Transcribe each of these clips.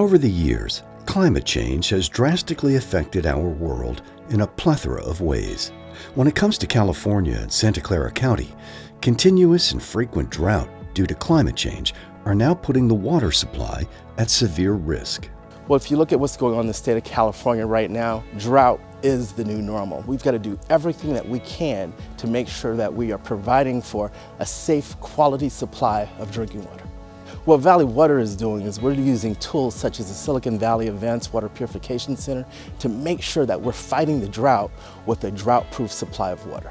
Over the years, climate change has drastically affected our world in a plethora of ways. When it comes to California and Santa Clara County, continuous and frequent drought due to climate change are now putting the water supply at severe risk. Well, if you look at what's going on in the state of California right now, drought is the new normal. We've got to do everything that we can to make sure that we are providing for a safe, quality supply of drinking water. What Valley Water is doing is we're using tools such as the Silicon Valley Advanced Water Purification Center to make sure that we're fighting the drought with a drought-proof supply of water.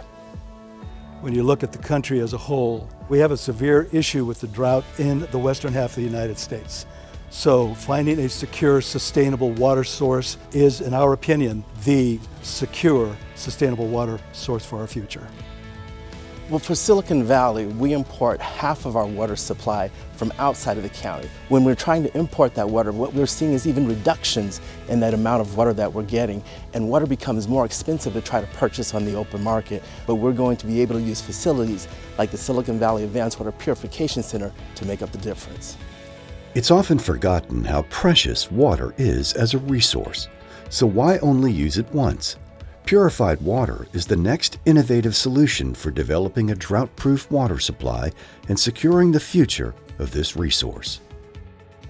When you look at the country as a whole, we have a severe issue with the drought in the western half of the United States. So finding a secure, sustainable water source is, in our opinion, the secure, sustainable water source for our future. Well, for Silicon Valley, we import half of our water supply from outside of the county. When we're trying to import that water, what we're seeing is even reductions in that amount of water that we're getting, and water becomes more expensive to try to purchase on the open market. But we're going to be able to use facilities like the Silicon Valley Advanced Water Purification Center to make up the difference. It's often forgotten how precious water is as a resource. So why only use it once? Purified water is the next innovative solution for developing a drought-proof water supply and securing the future of this resource.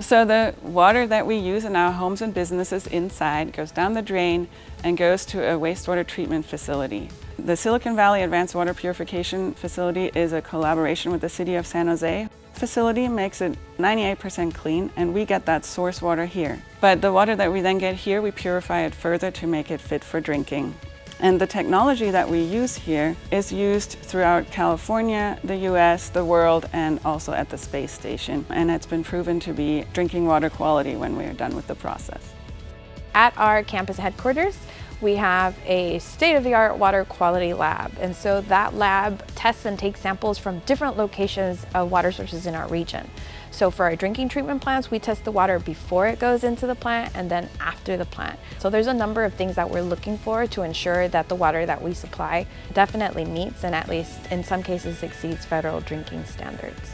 So the water that we use in our homes and businesses inside goes down the drain and goes to a wastewater treatment facility. The Silicon Valley Advanced Water Purification Facility is a collaboration with the City of San Jose. Facility makes it 98% clean, and we get that source water here. But the water that we then get here, we purify it further to make it fit for drinking. And the technology that we use here is used throughout California, the US, the world, and also at the space station. And it's been proven to be drinking water quality when we are done with the process. At our campus headquarters, we have a state-of-the-art water quality lab. And so that lab tests and takes samples from different locations of water sources in our region. So for our drinking treatment plants, we test the water before it goes into the plant and then after the plant. So there's a number of things that we're looking for to ensure that the water that we supply definitely meets and at least in some cases exceeds federal drinking standards.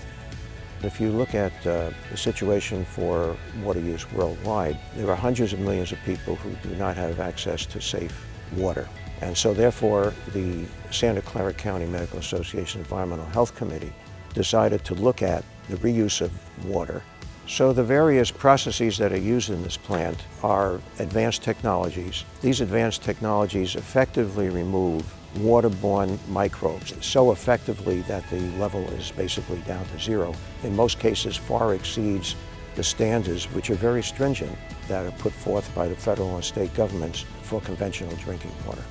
If you look at the situation for water use worldwide, there are hundreds of millions of people who do not have access to safe water. And so therefore, the Santa Clara County Medical Association Environmental Health Committee decided to look at the reuse of water. So the various processes that are used in this plant are advanced technologies. These advanced technologies effectively remove waterborne microbes so effectively that the level is basically down to zero. In most cases, far exceeds the standards, which are very stringent, that are put forth by the federal and state governments for conventional drinking water.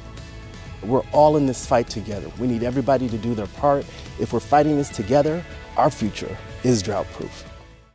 We're all in this fight together. We need everybody to do their part. If we're fighting this together, our future is drought-proof.